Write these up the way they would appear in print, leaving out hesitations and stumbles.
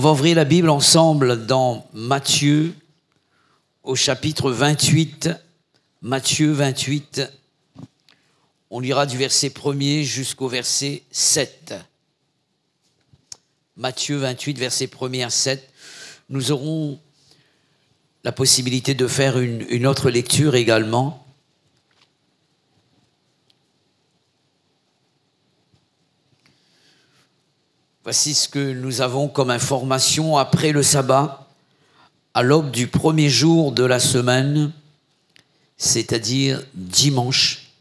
va ouvrir la Bible ensemble dans Matthieu, au chapitre 28. Matthieu 28, on lira du verset 1er jusqu'au verset 7. Matthieu 28, verset 1er à 7. Nous aurons la possibilité de faire une autre lecture également. Voici ce que nous avons comme information après le sabbat, à l'aube du premier jour de la semaine, c'est-à-dire dimanche.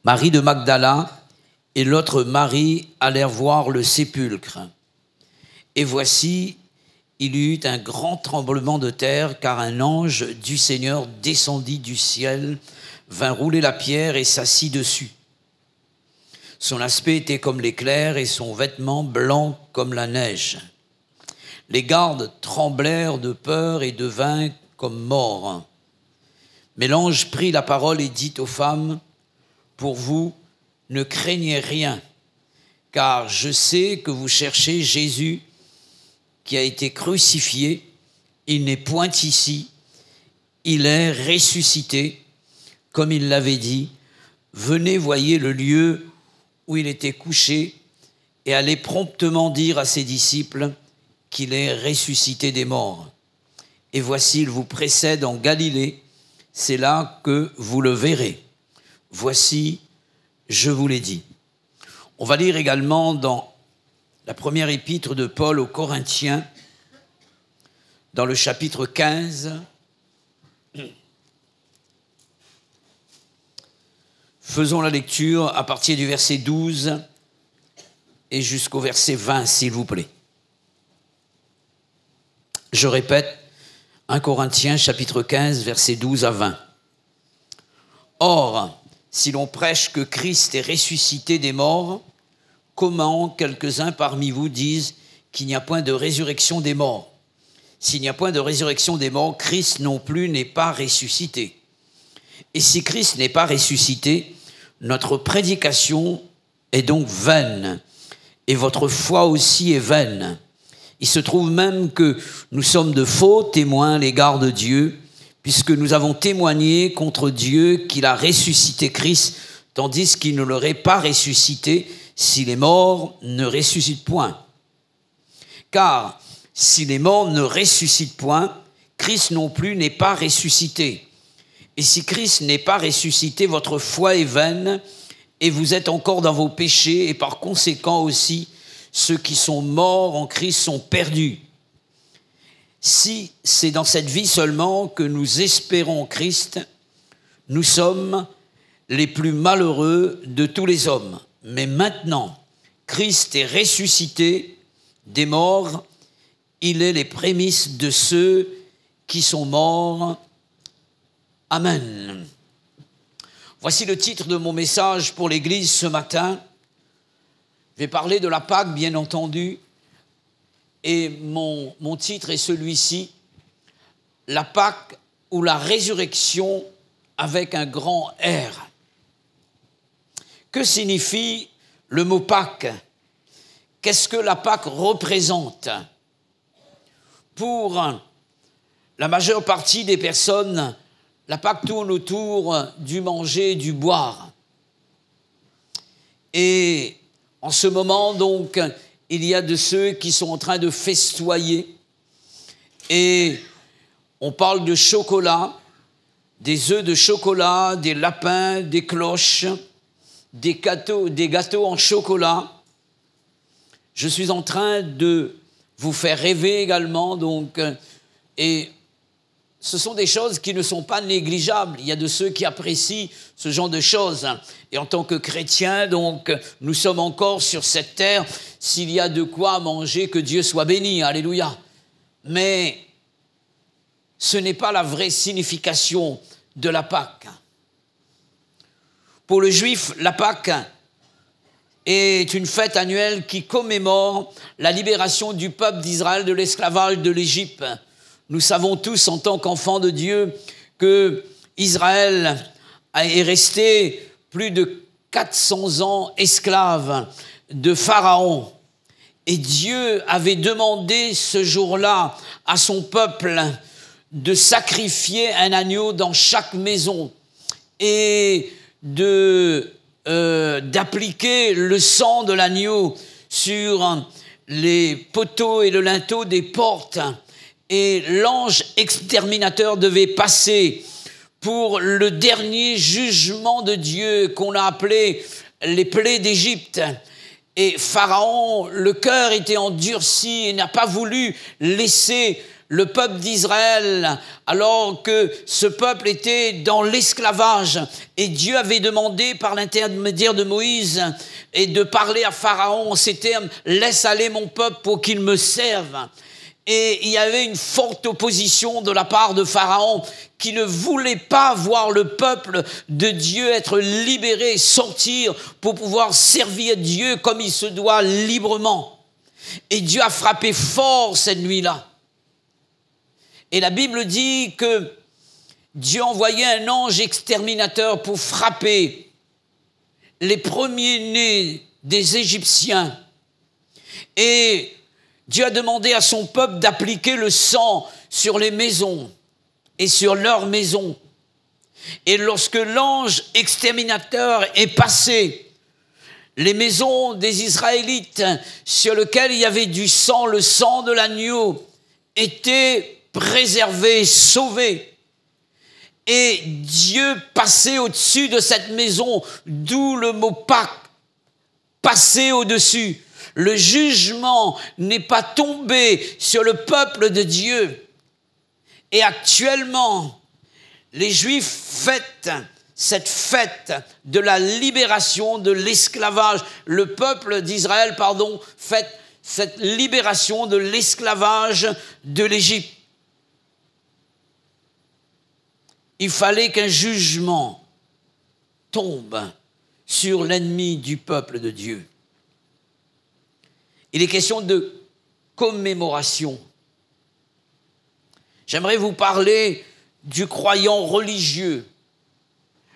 Marie de Magdala et l'autre Marie allèrent voir le sépulcre. Et voici, il y eut un grand tremblement de terre, car un ange du Seigneur descendit du ciel, vint rouler la pierre et s'assit dessus. Son aspect était comme l'éclair et son vêtement blanc comme la neige. Les gardes tremblèrent de peur et devinrent comme morts. Mais l'ange prit la parole et dit aux femmes, « Pour vous, ne craignez rien, car je sais que vous cherchez Jésus qui a été crucifié. Il n'est point ici, il est ressuscité, comme il l'avait dit. Venez, voyez le lieu où il était couché, et allez promptement dire à ses disciples qu'il est ressuscité des morts. Et voici, il vous précède en Galilée, c'est là que vous le verrez. Voici, je vous l'ai dit. » On va lire également dans la première épître de Paul aux Corinthiens, dans le chapitre 15, faisons la lecture à partir du verset 12 et jusqu'au verset 20, s'il vous plaît. Je répète, 1 Corinthiens, chapitre 15, versets 12 à 20. « Or, si l'on prêche que Christ est ressuscité des morts, comment quelques-uns parmi vous disent qu'il n'y a point de résurrection des morts? S'il n'y a point de résurrection des morts, Christ non plus n'est pas ressuscité. Et si Christ n'est pas ressuscité, notre prédication est donc vaine, et votre foi aussi est vaine. Il se trouve même que nous sommes de faux témoins à l'égard de Dieu, puisque nous avons témoigné contre Dieu qu'il a ressuscité Christ, tandis qu'il ne l'aurait pas ressuscité si les morts ne ressuscitent point. Car si les morts ne ressuscitent point, Christ non plus n'est pas ressuscité. Et si Christ n'est pas ressuscité, votre foi est vaine, et vous êtes encore dans vos péchés, et par conséquent aussi, ceux qui sont morts en Christ sont perdus. Si c'est dans cette vie seulement que nous espérons Christ, nous sommes les plus malheureux de tous les hommes. Mais maintenant, Christ est ressuscité des morts, il est les prémices de ceux qui sont morts. Amen. » Voici le titre de mon message pour l'Église ce matin. Je vais parler de la Pâque, bien entendu, et mon titre est celui-ci, « La Pâque ou la résurrection avec un grand R ». Que signifie le mot Pâque? Qu'est-ce que la Pâque représente? Pour la majeure partie des personnes, la Pâque tourne autour du manger et du boire. Et en ce moment, donc, il y a de ceux qui sont en train de festoyer. Et on parle de chocolat, des œufs de chocolat, des lapins, des cloches, des gâteaux en chocolat. Je suis en train de vous faire rêver également, donc, et ce sont des choses qui ne sont pas négligeables. Il y a de ceux qui apprécient ce genre de choses. Et en tant que chrétiens, donc, nous sommes encore sur cette terre. S'il y a de quoi manger, que Dieu soit béni. Alléluia. Mais ce n'est pas la vraie signification de la Pâque. Pour le juif, la Pâque est une fête annuelle qui commémore la libération du peuple d'Israël de l'esclavage de l'Égypte. Nous savons tous, en tant qu'enfants de Dieu, que Israël est resté plus de 400 ans esclave de Pharaon. Et Dieu avait demandé ce jour-là à son peuple de sacrifier un agneau dans chaque maison et d'appliquer le sang de l'agneau sur les poteaux et le linteau des portes. Et l'ange exterminateur devait passer pour le dernier jugement de Dieu qu'on a appelé les plaies d'Égypte. Et Pharaon, le cœur était endurci et n'a pas voulu laisser le peuple d'Israël alors que ce peuple était dans l'esclavage. Et Dieu avait demandé par l'intermédiaire de Moïse et de parler à Pharaon en ces termes: laisse aller mon peuple pour qu'il me serve. Et il y avait une forte opposition de la part de Pharaon qui ne voulait pas voir le peuple de Dieu être libéré, sortir pour pouvoir servir Dieu comme il se doit librement. Et Dieu a frappé fort cette nuit-là. Et la Bible dit que Dieu envoyait un ange exterminateur pour frapper les premiers-nés des Égyptiens. Et Dieu a demandé à son peuple d'appliquer le sang sur les maisons et sur leurs maisons. Et lorsque l'ange exterminateur est passé, les maisons des Israélites sur lesquelles il y avait du sang, le sang de l'agneau, étaient préservées, sauvées. Et Dieu passait au-dessus de cette maison, d'où le mot Pâques, passer au-dessus. Le jugement n'est pas tombé sur le peuple de Dieu. Et actuellement, les Juifs fêtent cette fête de la libération de l'esclavage. Le peuple d'Israël, fête cette libération de l'esclavage de l'Égypte. Il fallait qu'un jugement tombe sur l'ennemi du peuple de Dieu. Il est question de commémoration. J'aimerais vous parler du croyant religieux.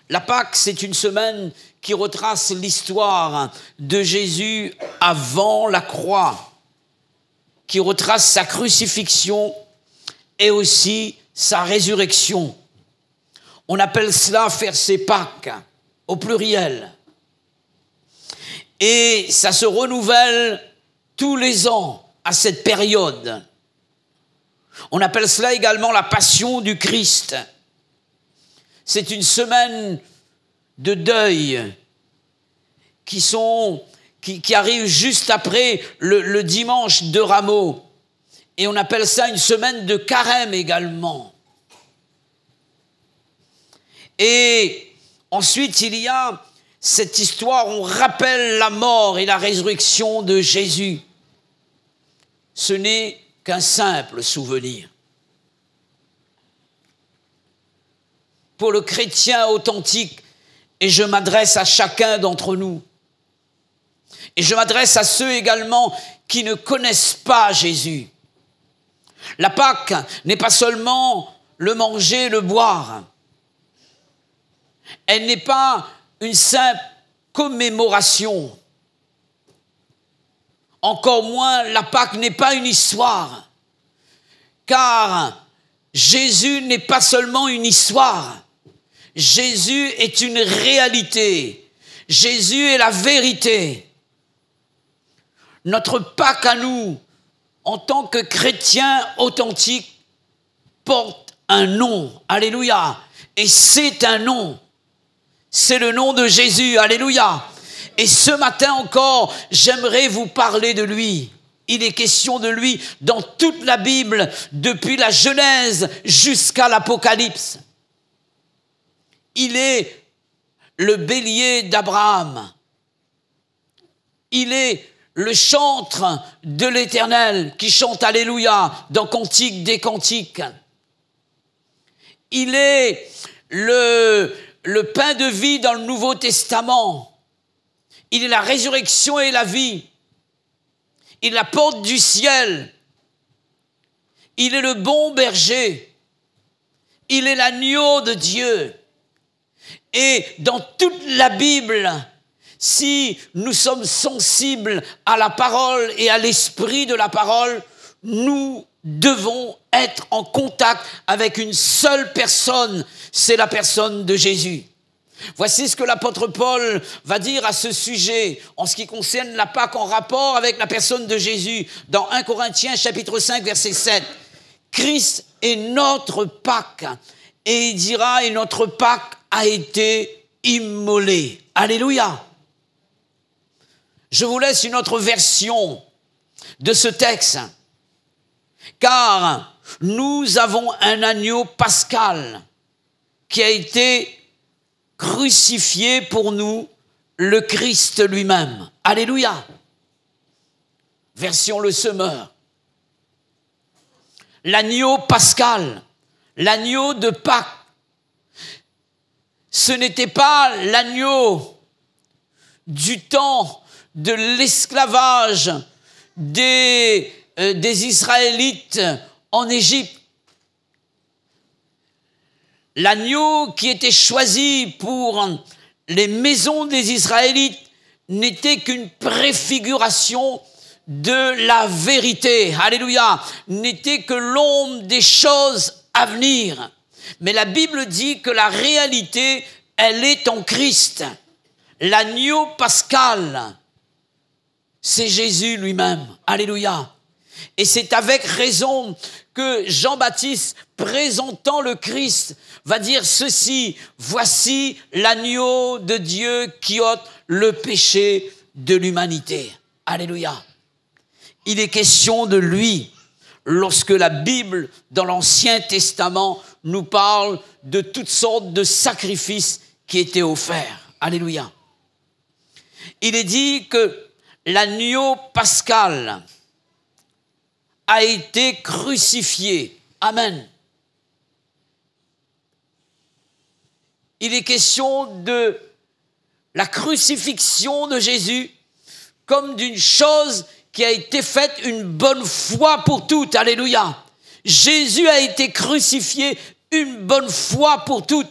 La Pâque, c'est une semaine qui retrace l'histoire de Jésus avant la croix, qui retrace sa crucifixion et aussi sa résurrection. On appelle cela faire ses Pâques, au pluriel. Et ça se renouvelle tous les ans à cette période. On appelle cela également la passion du Christ. C'est une semaine de deuil qui arrive juste après le dimanche de Rameaux. Et on appelle ça une semaine de carême également. Et ensuite, il y a cette histoire, on rappelle la mort et la résurrection de Jésus. Ce n'est qu'un simple souvenir. Pour le chrétien authentique, et je m'adresse à chacun d'entre nous, et je m'adresse à ceux également qui ne connaissent pas Jésus. La Pâque n'est pas seulement le manger, le boire. Elle n'est pas une simple commémoration. Encore moins, la Pâque n'est pas une histoire. Car Jésus n'est pas seulement une histoire. Jésus est une réalité. Jésus est la vérité. Notre Pâque à nous, en tant que chrétiens authentiques, porte un nom. Alléluia. Et c'est un nom. C'est le nom de Jésus. Alléluia. Et ce matin encore, j'aimerais vous parler de lui. Il est question de lui dans toute la Bible, depuis la Genèse jusqu'à l'Apocalypse. Il est le bélier d'Abraham. Il est le chantre de l'Éternel qui chante Alléluia dans Cantique des Cantiques. Il est le pain de vie dans le Nouveau Testament. Il est la résurrection et la vie. Il est la porte du ciel. Il est le bon berger. Il est l'agneau de Dieu. Et dans toute la Bible, si nous sommes sensibles à la parole et à l'esprit de la parole, nous devons être en contact avec une seule personne, c'est la personne de Jésus. Voici ce que l'apôtre Paul va dire à ce sujet en ce qui concerne la Pâque en rapport avec la personne de Jésus dans 1 Corinthiens chapitre 5 verset 7. Christ est notre Pâque et il dira et notre Pâque a été immolée. Alléluia. Je vous laisse une autre version de ce texte car nous avons un agneau pascal qui a été crucifié pour nous, le Christ lui-même. Alléluia. Version le semeur. L'agneau pascal, l'agneau de Pâques. Ce n'était pas l'agneau du temps de l'esclavage des Israélites en Égypte. L'agneau qui était choisi pour les maisons des Israélites n'était qu'une préfiguration de la vérité. Alléluia. N'était que l'ombre des choses à venir. Mais la Bible dit que la réalité, elle est en Christ. L'agneau pascal, c'est Jésus lui-même. Alléluia. Et c'est avec raison que Jean-Baptiste, présentant le Christ, va dire ceci: voici l'agneau de Dieu qui ôte le péché de l'humanité. Alléluia. Il est question de lui lorsque la Bible, dans l'Ancien Testament, nous parle de toutes sortes de sacrifices qui étaient offerts. Alléluia. Il est dit que l'agneau pascal a été crucifié. Amen. Il est question de la crucifixion de Jésus comme d'une chose qui a été faite une bonne fois pour toutes. Alléluia. Jésus a été crucifié une bonne fois pour toutes.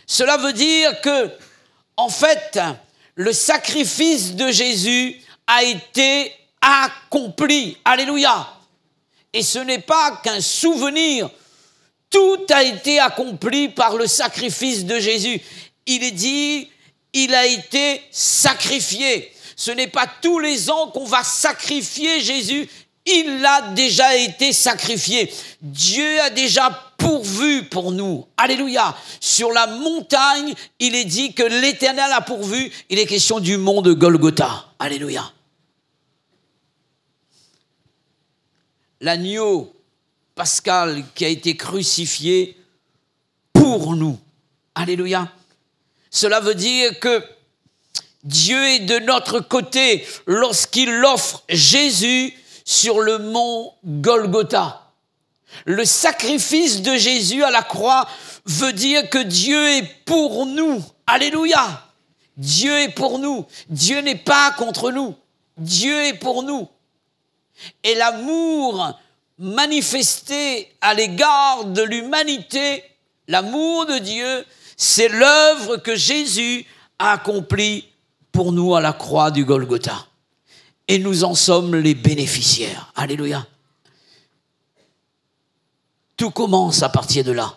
Cela veut dire que, en fait, le sacrifice de Jésus a été accompli. Alléluia. Et ce n'est pas qu'un souvenir. Tout a été accompli par le sacrifice de Jésus. Il est dit, il a été sacrifié. Ce n'est pas tous les ans qu'on va sacrifier Jésus. Il a déjà été sacrifié. Dieu a déjà pourvu pour nous. Alléluia. Sur la montagne, il est dit que l'Éternel a pourvu. Il est question du mont de Golgotha. Alléluia. L'agneau pascal qui a été crucifié pour nous. Alléluia. Cela veut dire que Dieu est de notre côté lorsqu'il offre Jésus sur le mont Golgotha. Le sacrifice de Jésus à la croix veut dire que Dieu est pour nous. Alléluia. Dieu est pour nous. Dieu n'est pas contre nous. Dieu est pour nous. Et l'amour manifesté à l'égard de l'humanité, l'amour de Dieu, c'est l'œuvre que Jésus a accomplie pour nous à la croix du Golgotha. Et nous en sommes les bénéficiaires. Alléluia. Tout commence à partir de là,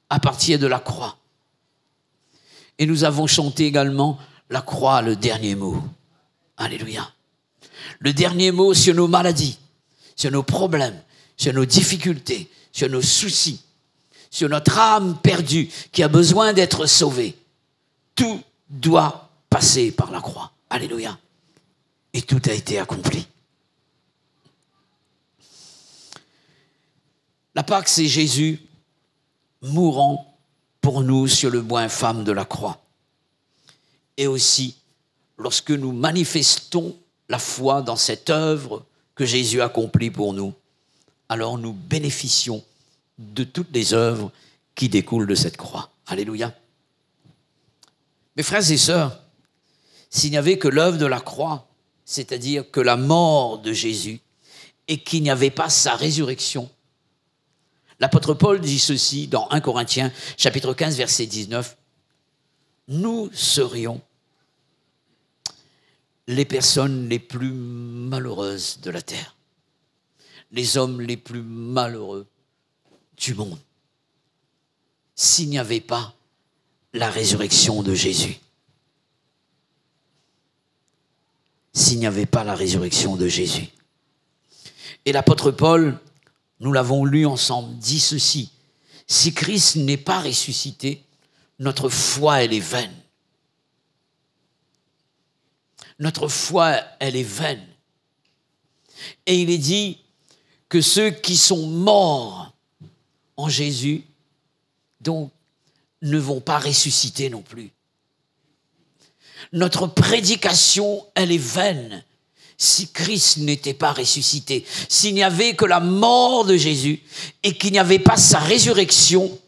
à partir de la croix. Et nous avons chanté également la croix, le dernier mot. Alléluia. Le dernier mot sur nos maladies, sur nos problèmes, sur nos difficultés, sur nos soucis, sur notre âme perdue qui a besoin d'être sauvée. Tout doit passer par la croix. Alléluia. Et tout a été accompli. La Pâque, c'est Jésus mourant pour nous sur le bois infâme de la croix. Et aussi, lorsque nous manifestons la foi dans cette œuvre que Jésus accomplit pour nous, alors nous bénéficions de toutes les œuvres qui découlent de cette croix. Alléluia. Mes frères et sœurs, s'il n'y avait que l'œuvre de la croix, c'est-à-dire que la mort de Jésus, et qu'il n'y avait pas sa résurrection, l'apôtre Paul dit ceci dans 1 Corinthiens, chapitre 15, verset 19. « nous serions les personnes les plus malheureuses de la terre, les hommes les plus malheureux du monde, s'il n'y avait pas la résurrection de Jésus. S'il n'y avait pas la résurrection de Jésus. Et l'apôtre Paul, nous l'avons lu ensemble, dit ceci: si Christ n'est pas ressuscité, notre foi, elle est vaine. Notre foi, elle est vaine. Et il est dit que ceux qui sont morts en Jésus, donc, ne vont pas ressusciter non plus. Notre prédication, elle est vaine si Christ n'était pas ressuscité. S'il n'y avait que la mort de Jésus et qu'il n'y avait pas sa résurrection,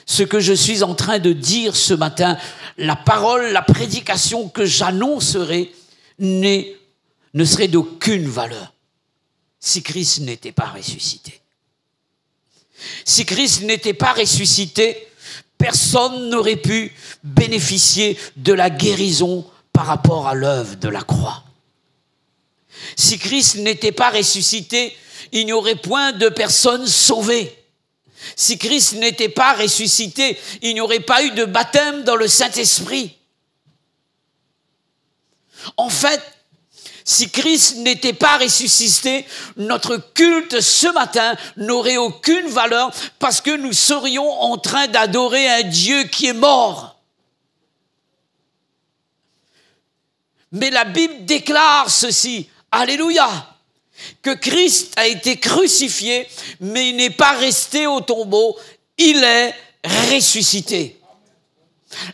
ce que je suis en train de dire ce matin, la parole, la prédication que j'annoncerai ne serait d'aucune valeur si Christ n'était pas ressuscité. Si Christ n'était pas ressuscité, personne n'aurait pu bénéficier de la guérison par rapport à l'œuvre de la croix. Si Christ n'était pas ressuscité, il n'y aurait point de personnes sauvées. Si Christ n'était pas ressuscité, il n'y aurait pas eu de baptême dans le Saint-Esprit. En fait, si Christ n'était pas ressuscité, notre culte ce matin n'aurait aucune valeur parce que nous serions en train d'adorer un Dieu qui est mort. Mais la Bible déclare ceci, alléluia, que Christ a été crucifié, mais il n'est pas resté au tombeau, il est ressuscité.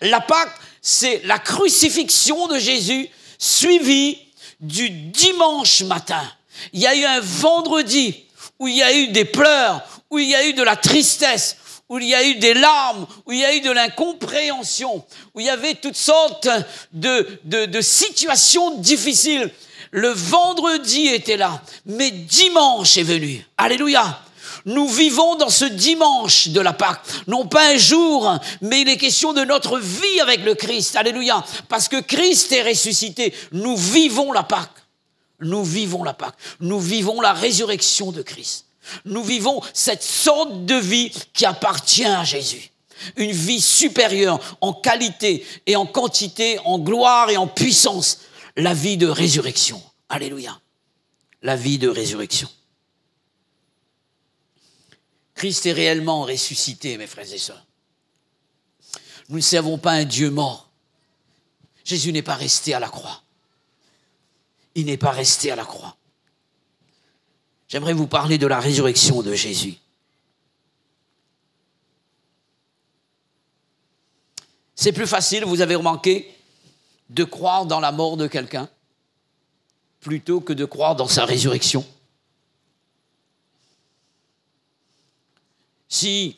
La Pâque, c'est la crucifixion de Jésus suivie du dimanche matin. Il y a eu un vendredi où il y a eu des pleurs, où il y a eu de la tristesse, où il y a eu des larmes, où il y a eu de l'incompréhension, où il y avait toutes sortes de situations difficiles. Le vendredi était là, mais dimanche est venu. Alléluia. Nous vivons dans ce dimanche de la Pâque, non pas un jour, mais il est question de notre vie avec le Christ. Alléluia. Parce que Christ est ressuscité. Nous vivons la Pâque. Nous vivons la Pâque. Nous vivons la résurrection de Christ. Nous vivons cette sorte de vie qui appartient à Jésus. Une vie supérieure en qualité et en quantité, en gloire et en puissance. La vie de résurrection. Alléluia. La vie de résurrection. Christ est réellement ressuscité, mes frères et sœurs. Nous ne servons pas un Dieu mort. Jésus n'est pas resté à la croix. Il n'est pas resté à la croix. J'aimerais vous parler de la résurrection de Jésus. C'est plus facile, vous avez remarqué, de croire dans la mort de quelqu'un plutôt que de croire dans sa résurrection. Si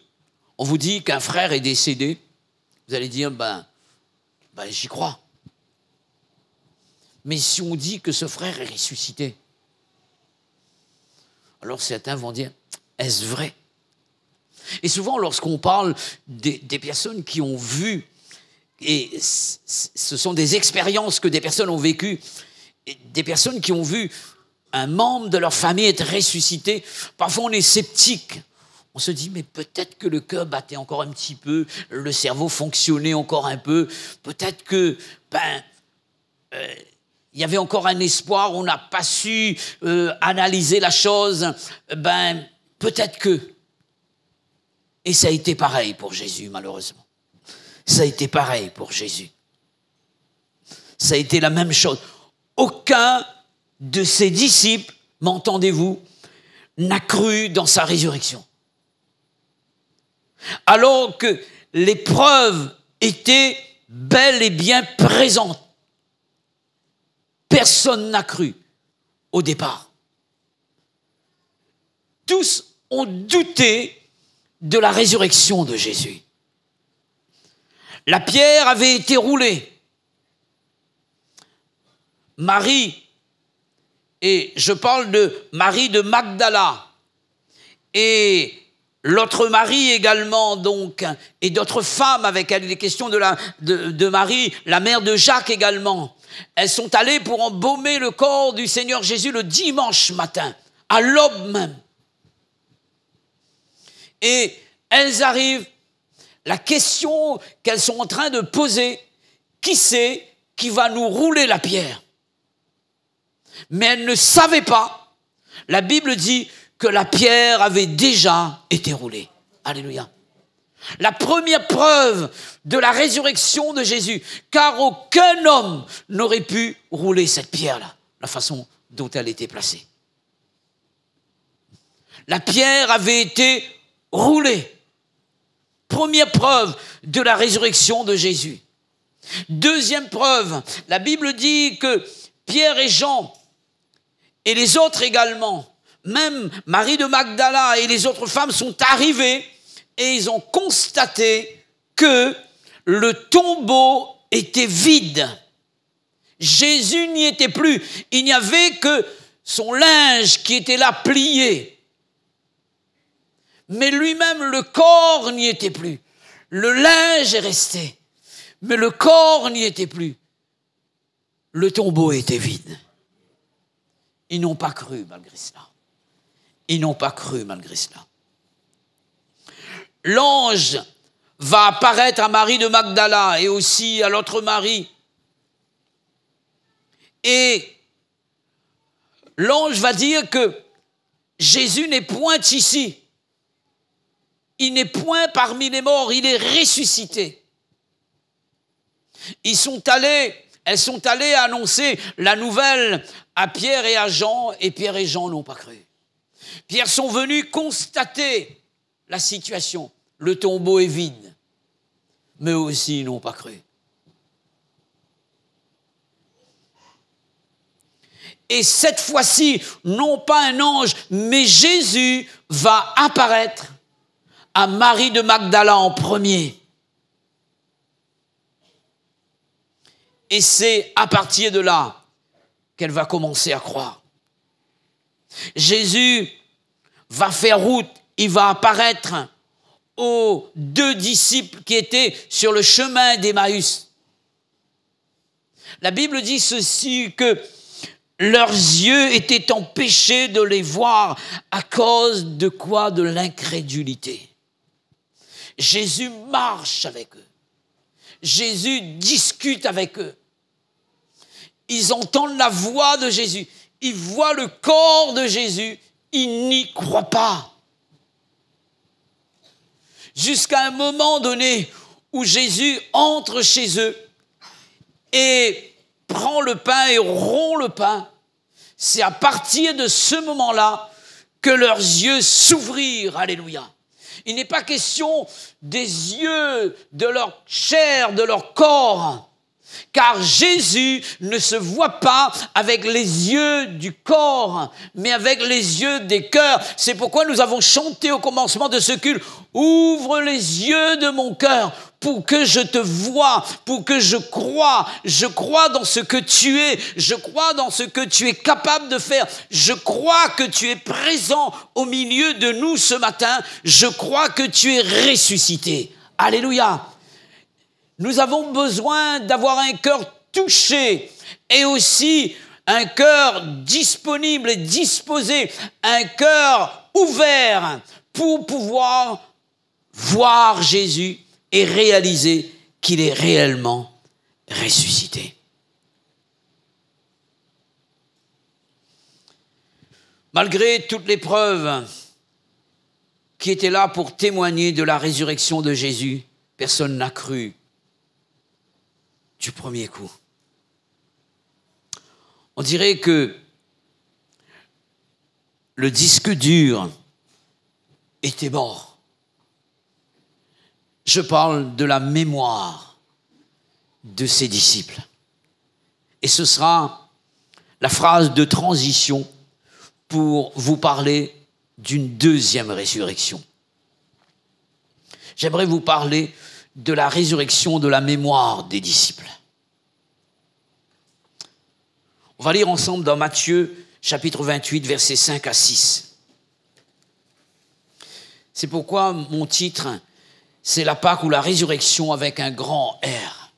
on vous dit qu'un frère est décédé, vous allez dire, j'y crois. Mais si on dit que ce frère est ressuscité, alors certains vont dire, est-ce vrai? Et souvent, lorsqu'on parle des personnes qui ont vu, et ce sont des expériences que des personnes ont vécues, des personnes qui ont vu un membre de leur famille être ressuscité, parfois on est sceptique. On se dit, mais peut-être que le cœur battait encore un petit peu, le cerveau fonctionnait encore un peu, peut-être que, il y avait encore un espoir, on n'a pas su analyser la chose, peut-être que. Et ça a été pareil pour Jésus, malheureusement. Ça a été pareil pour Jésus. Ça a été la même chose. Aucun de ses disciples, m'entendez-vous, n'a cru dans sa résurrection. Alors que les preuves étaient bel et bien présentes. Personne n'a cru au départ. Tous ont douté de la résurrection de Jésus. La pierre avait été roulée. Marie, et je parle de Marie de Magdala, et L'autre Marie également, donc, et d'autres femmes avec elle. Il est question de Marie, la mère de Jacques également. Elles sont allées pour embaumer le corps du Seigneur Jésus le dimanche matin, à l'aube même. Et elles arrivent, la question qu'elles sont en train de poser, qui c'est qui va nous rouler la pierre? Mais elles ne savaient pas. La Bible dit que la pierre avait déjà été roulée. Alléluia. La première preuve de la résurrection de Jésus, car aucun homme n'aurait pu rouler cette pierre-là, la façon dont elle était placée. La pierre avait été roulée. Première preuve de la résurrection de Jésus. Deuxième preuve, la Bible dit que Pierre et Jean et les autres également, même Marie de Magdala et les autres femmes sont arrivées et ils ont constaté que le tombeau était vide. Jésus n'y était plus. Il n'y avait que son linge qui était là plié. Mais lui-même, le corps n'y était plus. Le linge est resté, mais le corps n'y était plus. Le tombeau était vide. Ils n'ont pas cru malgré cela. Ils n'ont pas cru malgré cela. L'ange va apparaître à Marie de Magdala et aussi à l'autre Marie. Et l'ange va dire que Jésus n'est point ici. Il n'est point parmi les morts, il est ressuscité. Elles sont allées annoncer la nouvelle à Pierre et à Jean, et Pierre et Jean n'ont pas cru. Pierre sont venus constater la situation. Le tombeau est vide, mais eux aussi n'ont pas cru. Et cette fois-ci, non pas un ange, mais Jésus va apparaître à Marie de Magdala en premier. Et c'est à partir de là qu'elle va commencer à croire. Jésus va faire route, il va apparaître aux deux disciples qui étaient sur le chemin d'Emmaüs. La Bible dit ceci, que leurs yeux étaient empêchés de les voir à cause de quoi? De l'incrédulité. Jésus marche avec eux. Jésus discute avec eux. Ils entendent la voix de Jésus. Ils voient le corps de Jésus. Ils n'y croient pas. Jusqu'à un moment donné où Jésus entre chez eux et prend le pain et rompt le pain. C'est à partir de ce moment-là que leurs yeux s'ouvrirent. Alléluia. Il n'est pas question des yeux de leur chair, de leur corps, car Jésus ne se voit pas avec les yeux du corps, mais avec les yeux des cœurs. C'est pourquoi nous avons chanté au commencement de ce culte, « Ouvre les yeux de mon cœur pour que je te voie, pour que je croie dans ce que tu es, je crois dans ce que tu es capable de faire, je crois que tu es présent au milieu de nous ce matin, je crois que tu es ressuscité. » Alléluia. Nous avons besoin d'avoir un cœur touché et aussi un cœur disponible et disposé, un cœur ouvert pour pouvoir voir Jésus et réaliser qu'il est réellement ressuscité. Malgré toutes les preuves qui étaient là pour témoigner de la résurrection de Jésus, personne n'a cru du premier coup. On dirait que le disque dur était mort. Je parle de la mémoire de ses disciples. Et ce sera la phrase de transition pour vous parler d'une deuxième résurrection. J'aimerais vous parler de la résurrection de la mémoire des disciples. On va lire ensemble dans Matthieu, chapitre 28, versets 5 à 6. C'est pourquoi mon titre, c'est la Pâque ou la résurrection avec un grand R.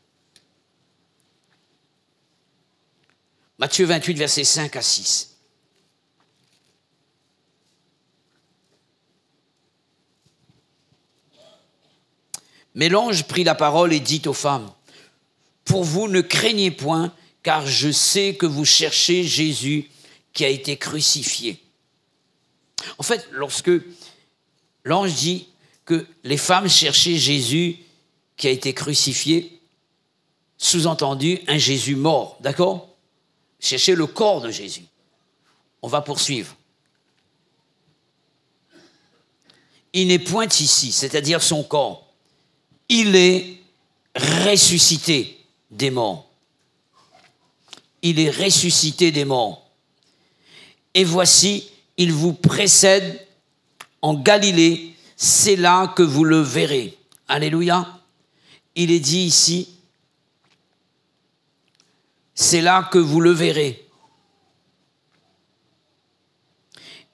Matthieu 28, versets 5 à 6. Mais l'ange prit la parole et dit aux femmes, « Pour vous, ne craignez point, car je sais que vous cherchez Jésus qui a été crucifié. » En fait, lorsque l'ange dit que les femmes cherchaient Jésus qui a été crucifié, sous-entendu un Jésus mort, d'accord? Chercher le corps de Jésus. On va poursuivre. Il n'est point ici, c'est-à-dire son corps. Il est ressuscité des morts. Il est ressuscité des morts. Et voici, il vous précède en Galilée, c'est là que vous le verrez. Alléluia. Il est dit ici, c'est là que vous le verrez.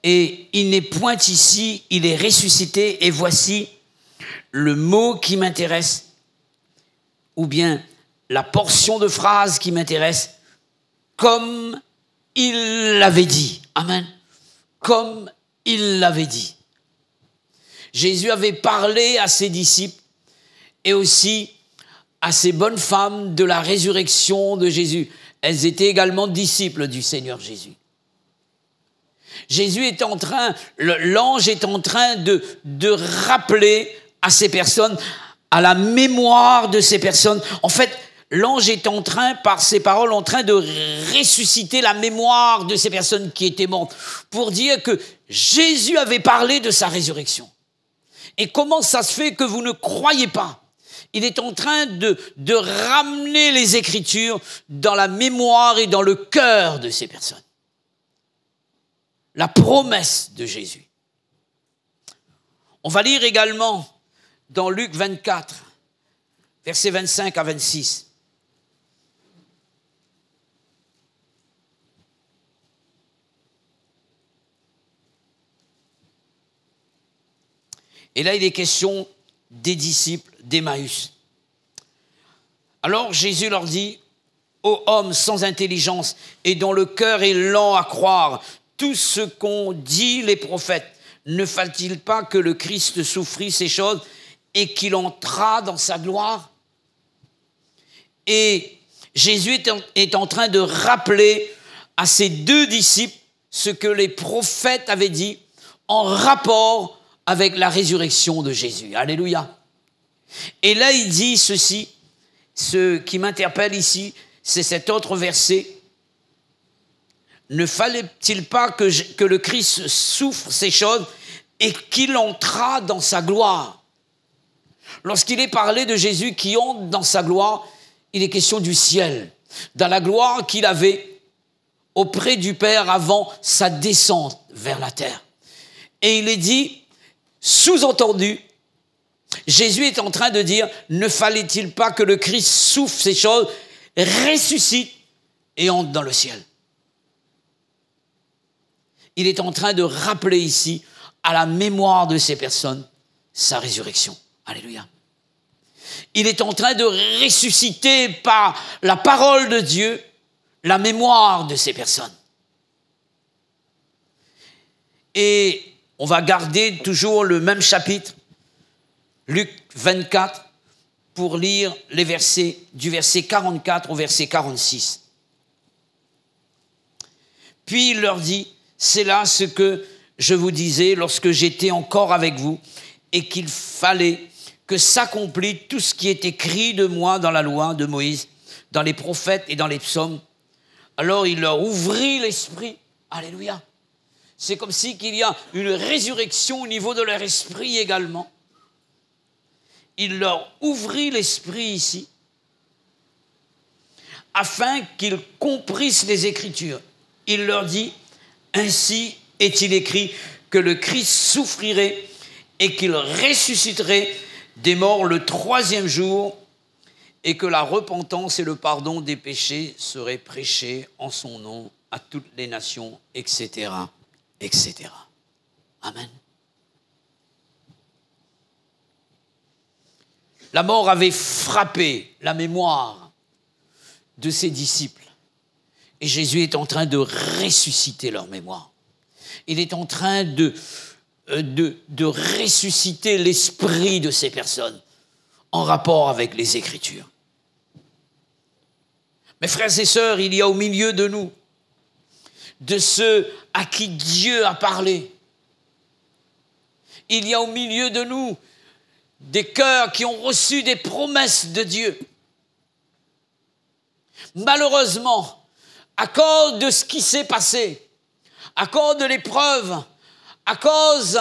Et il n'est point ici, il est ressuscité, et voici le mot qui m'intéresse, ou bien la portion de phrase qui m'intéresse, comme il l'avait dit. Amen. Comme il l'avait dit. Jésus avait parlé à ses disciples et aussi à ces bonnes femmes de la résurrection de Jésus. Elles étaient également disciples du Seigneur Jésus. Jésus est en train, l'ange est en train de rappeler à ces personnes, à la mémoire de ces personnes. En fait, l'ange est en train, par ses paroles, en train de ressusciter la mémoire de ces personnes qui étaient mortes, pour dire que Jésus avait parlé de sa résurrection. Et comment ça se fait que vous ne croyez pas? Il est en train de ramener les Écritures dans la mémoire et dans le cœur de ces personnes. La promesse de Jésus. On va lire également dans Luc 24, versets 25 à 26. Et là, il est question des disciples d'Emmaüs. Alors Jésus leur dit, « Ô hommes sans intelligence et dont le cœur est lent à croire, tout ce qu'ont dit les prophètes, ne fallait-il pas que le Christ souffrit ces choses et qu'il entrât dans sa gloire ?» Et Jésus est en train de rappeler à ses deux disciples ce que les prophètes avaient dit en rapport avec la résurrection de Jésus. Alléluia. Et là, il dit ceci, ce qui m'interpelle ici, c'est cet autre verset. Ne fallait-il pas que le Christ souffre ces choses et qu'il entrât dans sa gloire? Lorsqu'il est parlé de Jésus qui entre dans sa gloire, il est question du ciel, dans la gloire qu'il avait auprès du Père avant sa descente vers la terre. Et il est dit, sous-entendu, Jésus est en train de dire, ne fallait-il pas que le Christ souffre ces choses, ressuscite et entre dans le ciel? Il est en train de rappeler ici, à la mémoire de ces personnes, sa résurrection. Alléluia. Il est en train de ressusciter par la parole de Dieu la mémoire de ces personnes. Et on va garder toujours le même chapitre, Luc 24, pour lire les versets du verset 44 au verset 46. Puis il leur dit, c'est là ce que je vous disais lorsque j'étais encore avec vous, et qu'il fallait que s'accomplisse tout ce qui est écrit de moi dans la loi de Moïse, dans les prophètes et dans les psaumes. Alors il leur ouvrit l'esprit. Alléluia. C'est comme si qu'il y a une résurrection au niveau de leur esprit également. Il leur ouvrit l'esprit ici, afin qu'ils comprissent les Écritures. Il leur dit, ainsi est-il écrit que le Christ souffrirait et qu'il ressusciterait des morts le 3e jour, et que la repentance et le pardon des péchés seraient prêchés en son nom à toutes les nations, etc., etc. Amen. La mort avait frappé la mémoire de ses disciples. Et Jésus est en train de ressusciter leur mémoire. Il est en train de ressusciter l'esprit de ces personnes en rapport avec les Écritures. Mes frères et sœurs, il y a au milieu de nous, de ceux à qui Dieu a parlé, il y a au milieu de nous des cœurs qui ont reçu des promesses de Dieu. Malheureusement, à cause de ce qui s'est passé, à cause de l'épreuve, à cause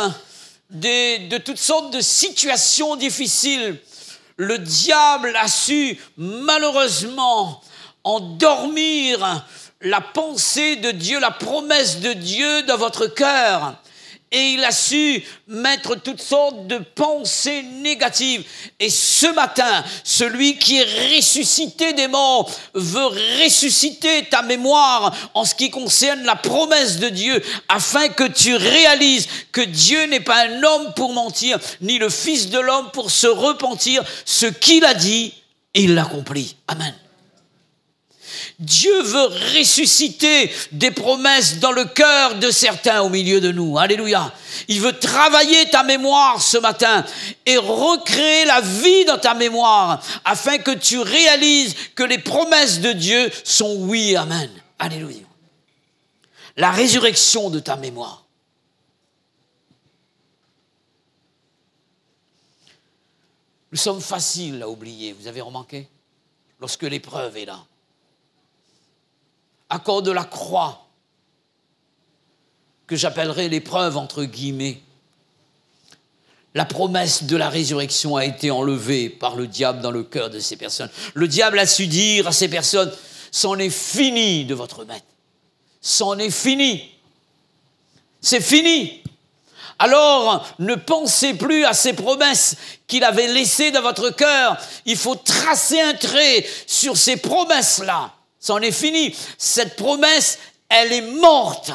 de toutes sortes de situations difficiles, le diable a su malheureusement endormir la pensée de Dieu, la promesse de Dieu dans votre cœur. Et il a su mettre toutes sortes de pensées négatives. Et ce matin, celui qui est ressuscité des morts veut ressusciter ta mémoire en ce qui concerne la promesse de Dieu, afin que tu réalises que Dieu n'est pas un homme pour mentir, ni le Fils de l'homme pour se repentir. Ce qu'il a dit, il l'accomplit. Amen. Dieu veut ressusciter des promesses dans le cœur de certains au milieu de nous. Alléluia. Il veut travailler ta mémoire ce matin et recréer la vie dans ta mémoire afin que tu réalises que les promesses de Dieu sont oui et amen. Alléluia. La résurrection de ta mémoire. Nous sommes faciles à oublier, vous avez remarqué? Lorsque l'épreuve est là. À cause de la croix, que j'appellerais l'épreuve entre guillemets, la promesse de la résurrection a été enlevée par le diable dans le cœur de ces personnes. Le diable a su dire à ces personnes, c'en est fini de votre maître. C'en est fini. C'est fini. Alors, ne pensez plus à ces promesses qu'il avait laissées dans votre cœur. Il faut tracer un trait sur ces promesses-là. C'en est fini. Cette promesse, elle est morte.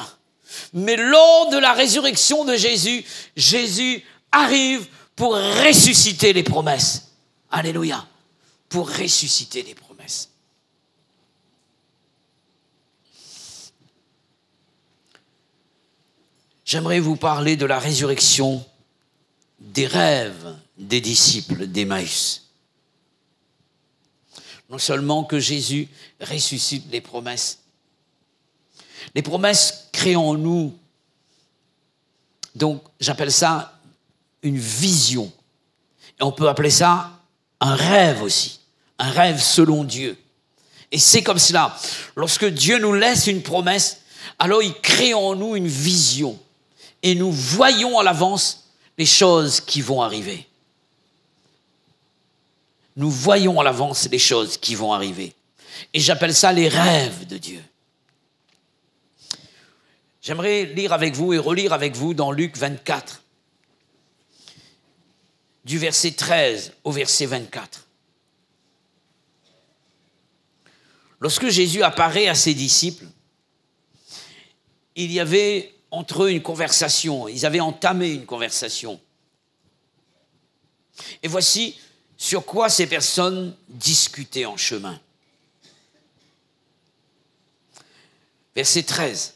Mais lors de la résurrection de Jésus, Jésus arrive pour ressusciter les promesses. Alléluia. Pour ressusciter les promesses. J'aimerais vous parler de la résurrection des rêves des disciples d'Emmaüs. Non seulement que Jésus ressuscite les promesses créent en nous, donc j'appelle ça une vision. Et on peut appeler ça un rêve aussi, un rêve selon Dieu. Et c'est comme cela, lorsque Dieu nous laisse une promesse, alors il crée en nous une vision. Et nous voyons à l'avance les choses qui vont arriver. Nous voyons à l'avance les choses qui vont arriver. Et j'appelle ça les rêves de Dieu. J'aimerais lire avec vous et relire avec vous dans Luc 24, du verset 13 au verset 24. Lorsque Jésus apparaît à ses disciples, il y avait entre eux une conversation. Ils avaient entamé une conversation. Et voici sur quoi ces personnes discutaient en chemin. Verset 13.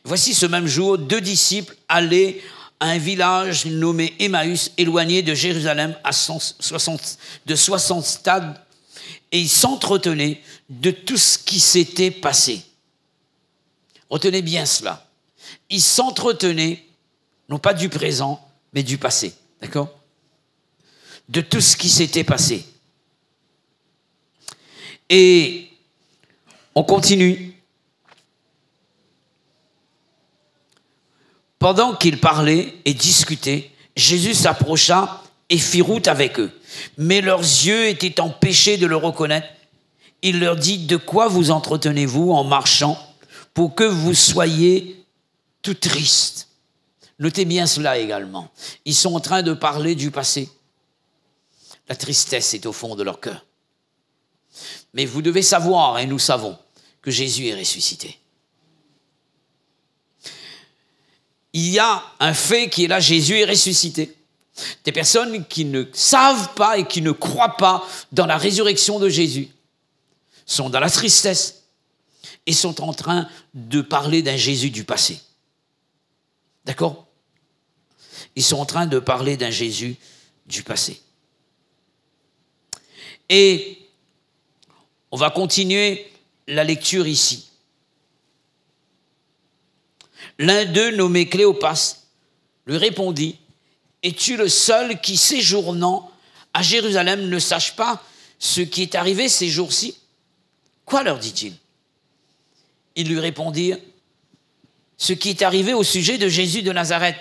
Voici ce même jour, 2 disciples allaient à un village nommé Emmaüs, éloigné de Jérusalem de 60 stades, et ils s'entretenaient de tout ce qui s'était passé. Retenez bien cela. Ils s'entretenaient, non pas du présent, mais du passé. D'accord ? De tout ce qui s'était passé. Et on continue. Pendant qu'ils parlaient et discutaient, Jésus s'approcha et fit route avec eux. Mais leurs yeux étaient empêchés de le reconnaître. Il leur dit, de quoi vous entretenez-vous en marchant pour que vous soyez tout tristes? Notez bien cela également. Ils sont en train de parler du passé. La tristesse est au fond de leur cœur. Mais vous devez savoir, et nous savons, que Jésus est ressuscité. Il y a un fait qui est là, Jésus est ressuscité. Des personnes qui ne savent pas et qui ne croient pas dans la résurrection de Jésus sont dans la tristesse et sont en train de parler d'un Jésus du passé. D'accord? Ils sont en train de parler d'un Jésus du passé. Et on va continuer la lecture ici. L'un d'eux, nommé Cléopas, lui répondit: es-tu le seul qui, séjournant à Jérusalem, ne sache pas ce qui est arrivé ces jours-ci? Quoi, leur dit-il? Ils lui répondirent: ce qui est arrivé au sujet de Jésus de Nazareth,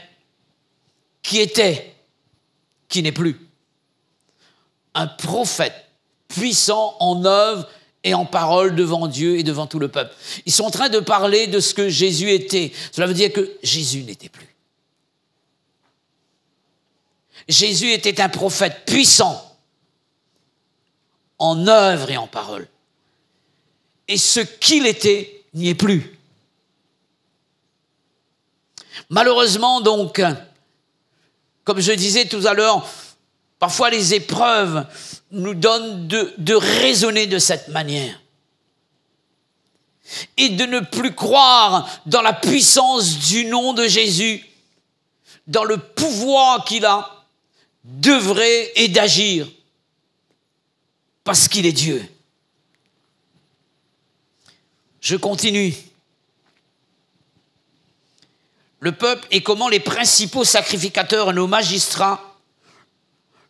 qui était, qui n'est plus, un prophète puissant en œuvre et en parole devant Dieu et devant tout le peuple. Ils sont en train de parler de ce que Jésus était. Cela veut dire que Jésus n'était plus. Jésus était un prophète puissant en œuvre et en parole. Et ce qu'il était n'y est plus. Malheureusement donc, comme je disais tout à l'heure, parfois les épreuves nous donnent de raisonner de cette manière et de ne plus croire dans la puissance du nom de Jésus, dans le pouvoir qu'il a d'œuvrer et d'agir, parce qu'il est Dieu. Je continue. Le peuple et comment les principaux sacrificateurs et nos magistrats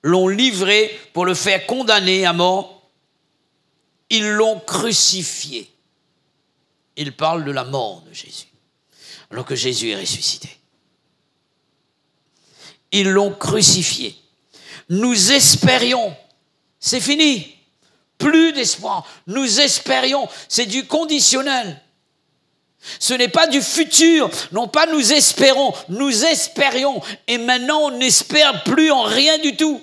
l'ont livré pour le faire condamner à mort. Ils l'ont crucifié. Il parle de la mort de Jésus, alors que Jésus est ressuscité. Ils l'ont crucifié. Nous espérions, c'est fini, plus d'espoir. Nous espérions, c'est du conditionnel. Ce n'est pas du futur, non pas nous espérions, et maintenant on n'espère plus en rien du tout.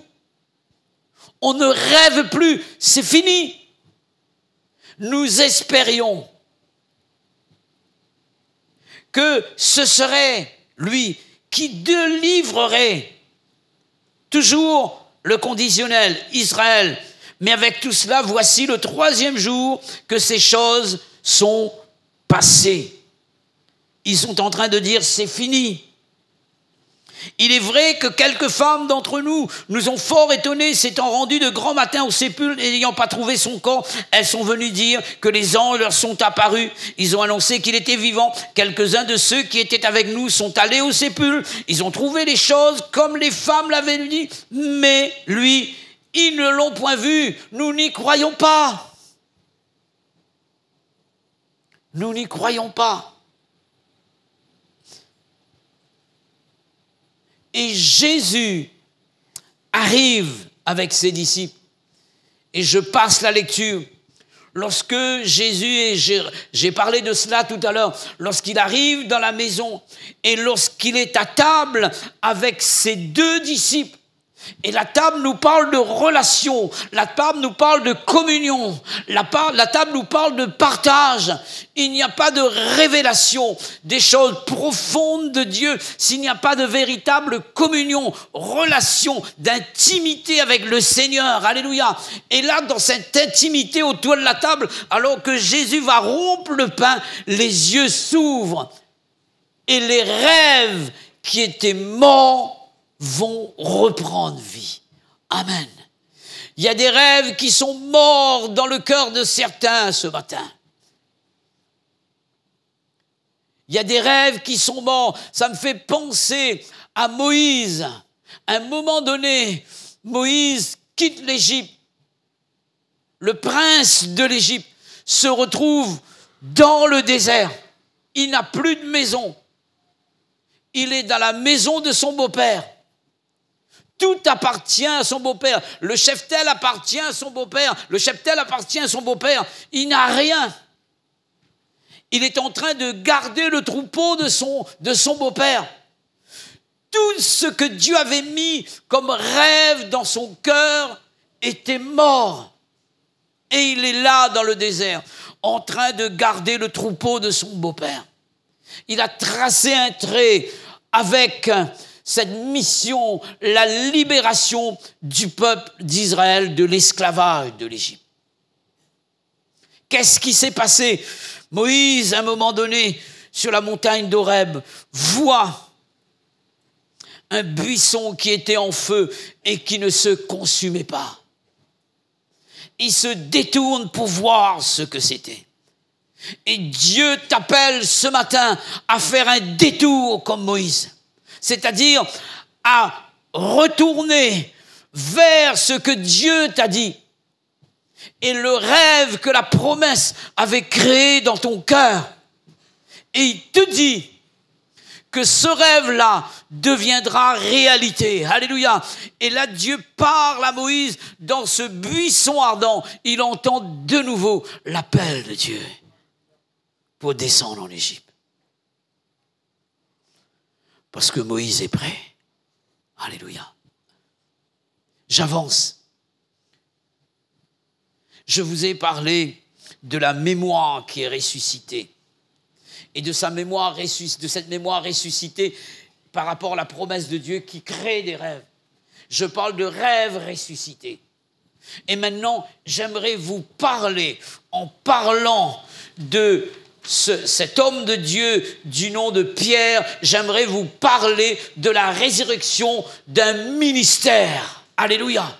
On ne rêve plus, c'est fini. Nous espérions que ce serait lui qui délivrerait, toujours le conditionnel, Israël. Mais avec tout cela, voici le 3e jour que ces choses sont passées. Ils sont en train de dire c'est fini. Il est vrai que quelques femmes d'entre nous nous ont fort étonnés, s'étant rendues de grand matin au sépulcre et n'ayant pas trouvé son corps. Elles sont venues dire que les anges leur sont apparus. Ils ont annoncé qu'il était vivant. Quelques-uns de ceux qui étaient avec nous sont allés au sépulcre. Ils ont trouvé les choses comme les femmes l'avaient dit. Mais lui, ils ne l'ont point vu. Nous n'y croyons pas. Nous n'y croyons pas. Et Jésus arrive avec ses disciples. Et je passe la lecture. Lorsque Jésus, et j'ai parlé de cela tout à l'heure, lorsqu'il arrive dans la maison et lorsqu'il est à table avec ses 2 disciples, et la table nous parle de relation, la table nous parle de communion, la table nous parle de partage. Il n'y a pas de révélation des choses profondes de Dieu s'il n'y a pas de véritable communion, relation, d'intimité avec le Seigneur. Alléluia. Et là, dans cette intimité autour de la table, alors que Jésus va rompre le pain, les yeux s'ouvrent et les rêves qui étaient morts vont reprendre vie. Amen. Il y a des rêves qui sont morts dans le cœur de certains ce matin. Il y a des rêves qui sont morts. Ça me fait penser à Moïse. À un moment donné, Moïse quitte l'Égypte. Le prince de l'Égypte se retrouve dans le désert. Il n'a plus de maison. Il est dans la maison de son beau-père. Tout appartient à son beau-père. Le cheptel appartient à son beau-père. Le cheptel appartient à son beau-père. Il n'a rien. Il est en train de garder le troupeau de son beau-père. Tout ce que Dieu avait mis comme rêve dans son cœur était mort. Et il est là dans le désert, en train de garder le troupeau de son beau-père. Il a tracé un trait avec cette mission, la libération du peuple d'Israël de l'esclavage de l'Égypte. Qu'est-ce qui s'est passé? Moïse, à un moment donné, sur la montagne d'Horeb, voit un buisson qui était en feu et qui ne se consumait pas. Il se détourne pour voir ce que c'était. Et Dieu t'appelle ce matin à faire un détour comme Moïse. C'est-à-dire à retourner vers ce que Dieu t'a dit. Et le rêve que la promesse avait créé dans ton cœur. Et il te dit que ce rêve-là deviendra réalité. Alléluia. Et là, Dieu parle à Moïse dans ce buisson ardent. Il entend de nouveau l'appel de Dieu pour descendre en Égypte. Parce que Moïse est prêt. Alléluia. J'avance. Je vous ai parlé de la mémoire qui est ressuscitée. Et de cette mémoire ressuscitée par rapport à la promesse de Dieu qui crée des rêves. Je parle de rêves ressuscités. Et maintenant, j'aimerais vous parler, en parlant de cet homme de Dieu du nom de Pierre, j'aimerais vous parler de la résurrection d'un ministère. Alléluia.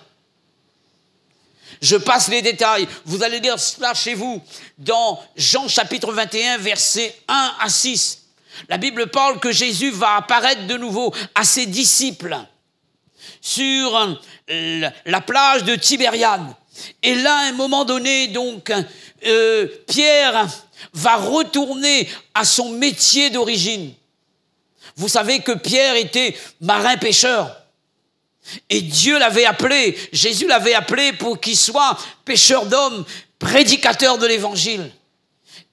Je passe les détails. Vous allez lire cela chez vous dans Jean chapitre 21, versets 1 à 6. La Bible parle que Jésus va apparaître de nouveau à ses disciples sur la plage de Tibériade. Et là, à un moment donné, donc, Pierre va retourner à son métier d'origine. Vous savez que Pierre était marin-pêcheur. Et Dieu l'avait appelé, Jésus l'avait appelé pour qu'il soit pêcheur d'hommes, prédicateur de l'évangile.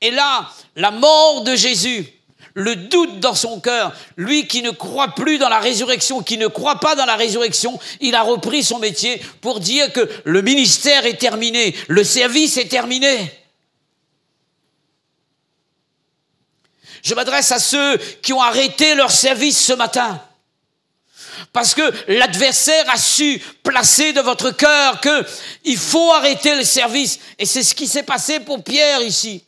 Et là, la mort de Jésus, le doute dans son cœur, lui qui ne croit plus dans la résurrection, qui ne croit pas dans la résurrection, il a repris son métier pour dire que le ministère est terminé, le service est terminé. Je m'adresse à ceux qui ont arrêté leur service ce matin. Parce que l'adversaire a su placer dans votre cœur qu'il faut arrêter le service. Et c'est ce qui s'est passé pour Pierre ici.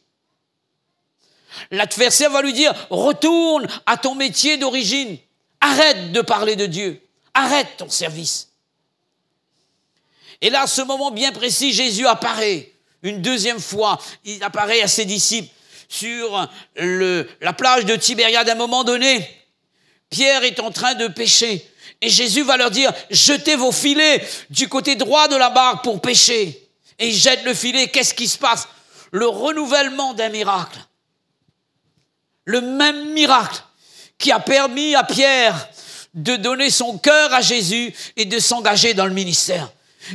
L'adversaire va lui dire, retourne à ton métier d'origine. Arrête de parler de Dieu. Arrête ton service. Et là, à ce moment bien précis, Jésus apparaît. Une deuxième fois, il apparaît à ses disciples sur la plage de Tibériade. À un moment donné, Pierre est en train de pêcher. Et Jésus va leur dire, jetez vos filets du côté droit de la barque pour pêcher. Et ils jettent le filet. Qu'est-ce qui se passe? Le renouvellement d'un miracle. Le même miracle qui a permis à Pierre de donner son cœur à Jésus et de s'engager dans le ministère.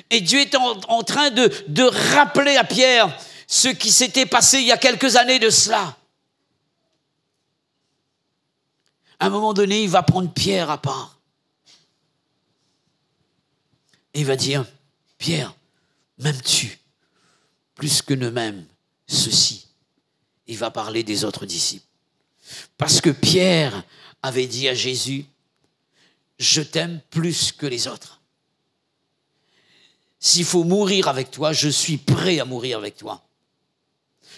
Et Dieu est en train de rappeler à Pierre ce qui s'était passé il y a quelques années de cela. À un moment donné, il va prendre Pierre à part. Et il va dire, Pierre, m'aimes-tu plus que ne m'aime ceci? Il va parler des autres disciples. Parce que Pierre avait dit à Jésus, je t'aime plus que les autres. S'il faut mourir avec toi, je suis prêt à mourir avec toi.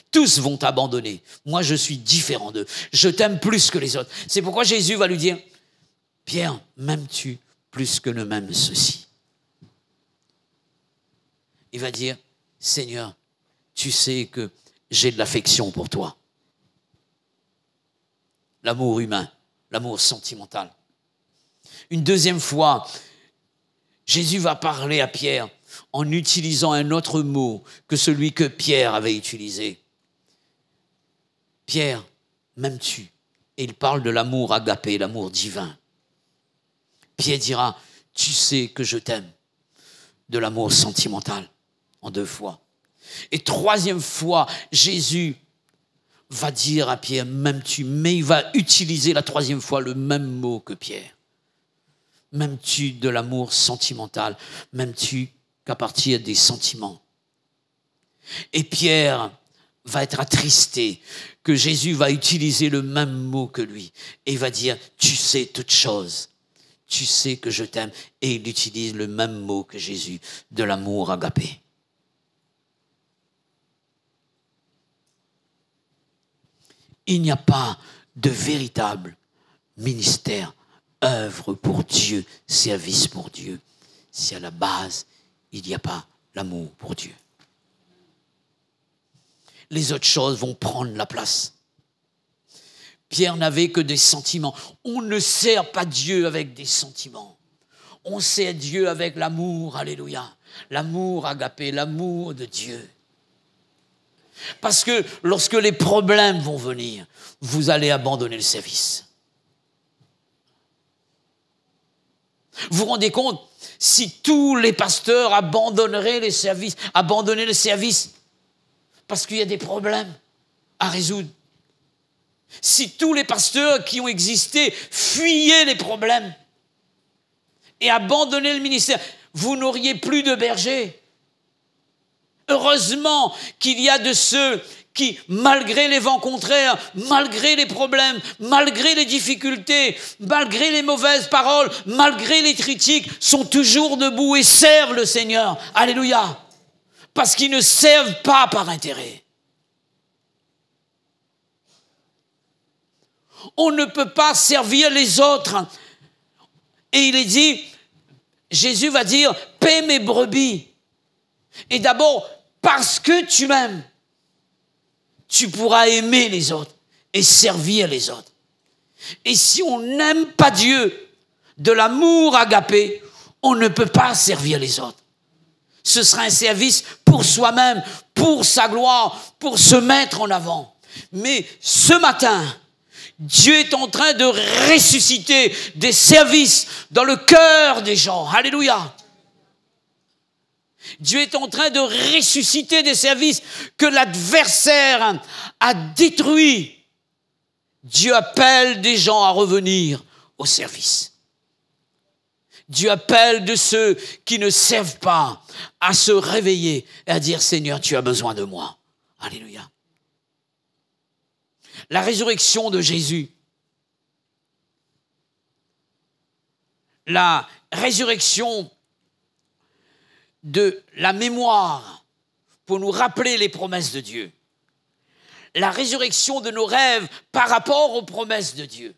Tous vont t'abandonner. Moi, je suis différent d'eux. Je t'aime plus que les autres. C'est pourquoi Jésus va lui dire, Pierre, m'aimes-tu plus que ne m'aime ceci? Il va dire, Seigneur, tu sais que j'ai de l'affection pour toi. L'amour humain, l'amour sentimental. Une deuxième fois, Jésus va parler à Pierre en utilisant un autre mot que celui que Pierre avait utilisé. Pierre, m'aimes-tu? Et il parle de l'amour agapé, l'amour divin. Pierre dira, tu sais que je t'aime, de l'amour sentimental. En deux fois. Et troisième fois, Jésus va dire à Pierre, m'aimes-tu? Mais il va utiliser la troisième fois le même mot que Pierre. M'aimes-tu de l'amour sentimental? M'aimes-tu qu'à partir des sentiments? Et Pierre va être attristé que Jésus va utiliser le même mot que lui. Et il va dire, tu sais toutes choses. tu sais que je t'aime. Et il utilise le même mot que Jésus, de l'amour agapé. Il n'y a pas de véritable ministère, œuvre pour Dieu, service pour Dieu, si à la base, il n'y a pas l'amour pour Dieu. Les autres choses vont prendre la place. Pierre n'avait que des sentiments. On ne sert pas Dieu avec des sentiments. On sert Dieu avec l'amour, alléluia. L'amour agapé, l'amour de Dieu. Parce que lorsque les problèmes vont venir, vous allez abandonner le service. Vous vous rendez compte, si tous les pasteurs abandonnaient le service, parce qu'il y a des problèmes à résoudre. Si tous les pasteurs qui ont existé fuyaient les problèmes et abandonnaient le ministère, vous n'auriez plus de bergers. Heureusement qu'il y a de ceux qui, malgré les vents contraires, malgré les problèmes, malgré les difficultés, malgré les mauvaises paroles, malgré les critiques, sont toujours debout et servent le Seigneur. Alléluia. Parce qu'ils ne servent pas par intérêt. On ne peut pas servir les autres. Et il est dit, Jésus va dire, paie mes brebis. Et d'abord, parce que tu m'aimes, tu pourras aimer les autres et servir les autres. Et si on n'aime pas Dieu de l'amour agapé, on ne peut pas servir les autres. Ce sera un service pour soi-même, pour sa gloire, pour se mettre en avant. Mais ce matin, Dieu est en train de ressusciter des services dans le cœur des gens. Alléluia. Dieu est en train de ressusciter des services que l'adversaire a détruits. Dieu appelle des gens à revenir au service. Dieu appelle de ceux qui ne servent pas à se réveiller et à dire « Seigneur, tu as besoin de moi ». Alléluia. La résurrection de Jésus, la résurrection de la mémoire pour nous rappeler les promesses de Dieu, la résurrection de nos rêves par rapport aux promesses de Dieu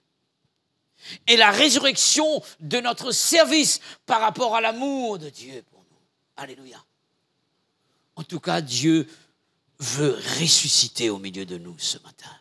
et la résurrection de notre service par rapport à l'amour de Dieu pour nous. Alléluia. En tout cas, Dieu veut ressusciter au milieu de nous ce matin.